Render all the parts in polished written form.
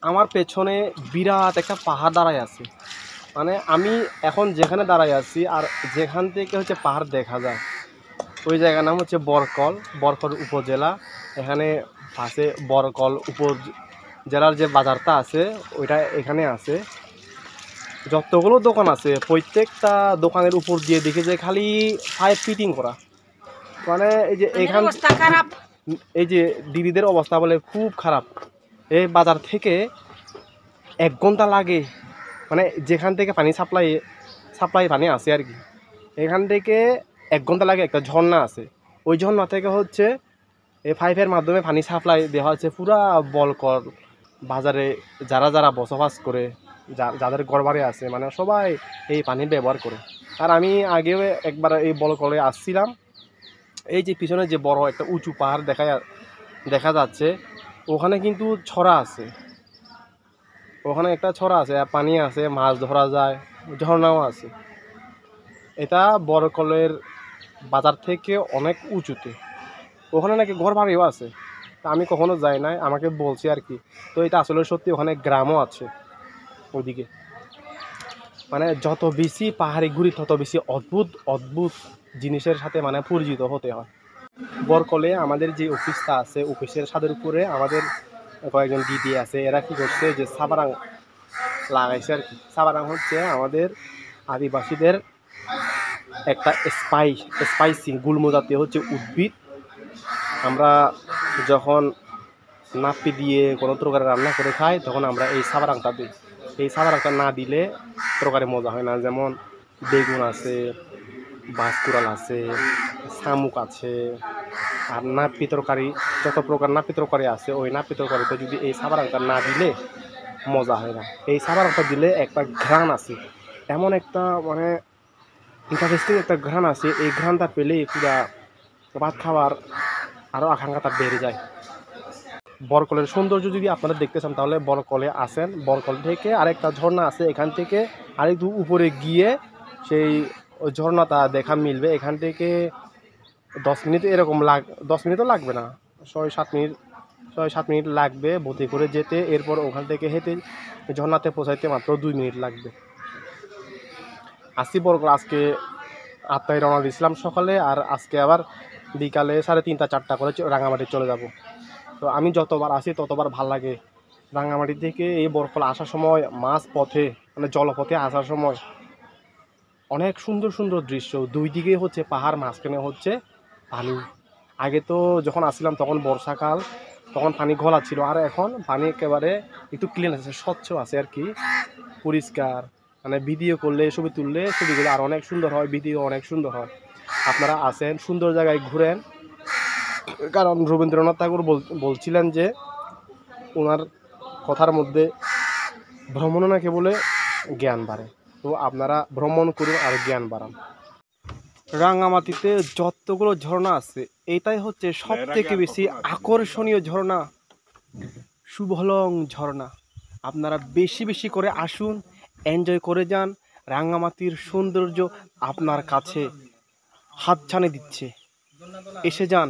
আমার পেছনে বিরাট একটা পাহাড় দাঁড়ায় আছে। মানে আমি এখন যেখানে দাঁড়ায় আছি আর যেখান থেকে হচ্ছে পাহাড় দেখা যায় ওই জায়গার নাম হচ্ছে বরকল, বরকল উপজেলা। এখানে পাশে বরকল উপজেলার যে বাজারটা আছে ওইটা এখানে আছে। যতগুলো দোকান আছে প্রত্যেকটা দোকানের উপর দিয়ে দেখে যে খালি পাইপ ফিটিং করা। মানে এই যে এখান এই যে দিদিদের অবস্থা বলে খুব খারাপ। এই বাজার থেকে 1 ঘন্টা লাগে, মানে যেখান থেকে পানি সাপ্লাই পানি আসে আর কি, এখান থেকে 1 ঘন্টা লাগে। একটা ঝর্ণা আছে, ওই ঝর্ণা থেকে হচ্ছে এই পাইপের মাধ্যমে পানি সাপ্লাই দেওয়া হচ্ছে পুরা বলকল বাজারে। যারা যারা বসবাস করে, যাদের ঘরবাড়ি আছে, মানে সবাই এই পানি ব্যবহার করে। আর আমি আগেও একবার এই বলকলে আসছিলাম। এই যে পিছনে যে বড় একটা উঁচু পাহাড় দেখা যাচ্ছে, ওখানে কিন্তু ছড়া আছে, ওখানে একটা ছড়া আছে, পানি আছে, মাছ ধরা যায়, ঝর্ণাও আছে। এটা বরকলের বাজার থেকে অনেক উঁচুতে, ওখানে নাকি ঘর বাড়িও আছে। তা আমি কখনো যাই নাই, আমাকে বলছি আর কি। তো এটা আসলে সত্যি, ওখানে গ্রামও আছে ওইদিকে। মানে যত বেশি পাহাড়ি ঘুরি তত বেশি অদ্ভুত অদ্ভুত জিনিসের সাথে মানে পরিচিত হতে হয়। বরকলে আমাদের যে অফিসটা আছে, অফিসের ছাদের উপরে আমাদের কয়েকজন দিদি আছে। এরা কি করছে যে সাবারাং লাগাইছে আর কি। সাবারাং হচ্ছে আমাদের আদিবাসীদের একটা স্পাইসি গুল্ম জাতীয় হচ্ছে উদ্ভিদ। আমরা যখন নাপি দিয়ে কোনো তরকারি রান্না করে খাই তখন আমরা এই সাবারাংটা দিই। এই সাবারাংটা না দিলে তরকারি মজা হয় না। যেমন বেগুন আছে, বাঁশকুড়াল আছে, শামুক আছে, আর নাপি তরকারি, যত প্রকার নাপি তরকারি আছে ওই নাপি তরকারিতে যদি এই সাবারাংটা না দিলে মজা হয় না। এই সাবারাংটা দিলে একটা ঘ্রাণ আছে, এমন একটা মানে ইন্টারেস্টিং একটা ঘ্রাণ আছে। এই ঘ্রাণটা পেলেই পুরা ভাত খাওয়ার আরও আকাঙ্ক্ষাটা বেড়ে যায়। বরকলের সৌন্দর্য যদি আপনারা দেখতে চান তাহলে বরকলে আসেন। বরকল থেকে আরেকটা ঝর্ণা আছে, এখান থেকে আরেকটু উপরে গিয়ে সেই ঝর্ণাটা দেখা মিলবে। এখান থেকে 10 মিনিট এরকম 10 মিনিটও লাগবে না, 6-7 মিনিট লাগবে বোটে করে যেতে। এরপর ওখান থেকে হেঁটে ঝর্ণাতে পৌঁছাইতে মাত্র 2 মিনিট লাগবে। আসছি বরকল আজকে 8টায় রওনা দিয়েছিলাম সকালে, আর আজকে আবার বিকালে 3:30-4টা করে রাঙামাটি চলে যাব। তো আমি যতবার আসি ততবার ভাল লাগে। রাঙামাটি থেকে এই বরকল আসার সময় মাঝ পথে মানে জলপথে আসার সময় অনেক সুন্দর সুন্দর দৃশ্য। দুই দিকে হচ্ছে পাহাড়, মাঝখানে হচ্ছে পানি। আগে তো যখন আসছিলাম তখন বর্ষাকাল, তখন পানি ঘোলা ছিল, আর এখন পানি একেবারে একটু ক্লিন আছে, স্বচ্ছ আছে আর কি, পরিষ্কার। মানে ভিডিও করলে, ছবি তুললে ছবিগুলো আর অনেক সুন্দর হয়, ভিডিও অনেক সুন্দর হয়। আপনারা আসেন, সুন্দর জায়গায় ঘুরেন। কারণ রবীন্দ্রনাথ ঠাকুর বলছিলেন যে ওনার কথার মধ্যে ভ্রমণ নাকি বলে জ্ঞান বাড়ে। তো আপনারা ভ্রমণ করুন আর জ্ঞান বাড়ান। রাঙামাটিতে যতগুলো ঝর্ণা আছে এটাই হচ্ছে সব থেকে বেশি আকর্ষণীয় ঝর্ণা, শুভলং ঝর্ণা। আপনারা বেশি বেশি করে আসুন, এনজয় করে যান। রাঙামাটির সৌন্দর্য আপনার কাছে হাতছানি দিচ্ছে। এসে যান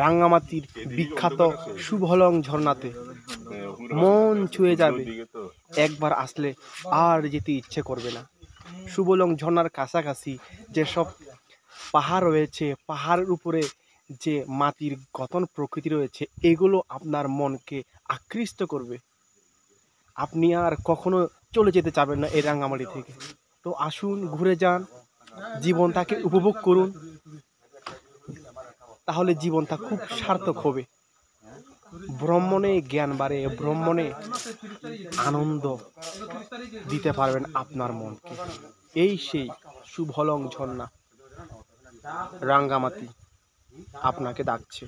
রাঙামাটির বিখ্যাত শুভলং ঝর্ণাতে, মন ছুঁয়ে যাবে। একবার আসলে আর যেতে ইচ্ছে করবে না। শুভলং ঝর্ণার কাছাকাছি যেসব পাহাড় রয়েছে, পাহাড়ের উপরে যে মাটির গঠন প্রকৃতি রয়েছে, এগুলো আপনার মনকে আকৃষ্ট করবে। আপনি আর কখনো চলে যেতে চাবেন না এই রাঙামাটি থেকে। তো আসুন, ঘুরে যান, জীবনটাকে উপভোগ করুন, তাহলে জীবনটা খুব সার্থক হবে। ভ্রমণে জ্ঞান বাড়ে, ভ্রমণে আনন্দ দিতে পারবেন আপনার মনকে। এই সেই শুভলং ঝর্ণা, রাঙ্গামাটি আপনাকে ডাকছে।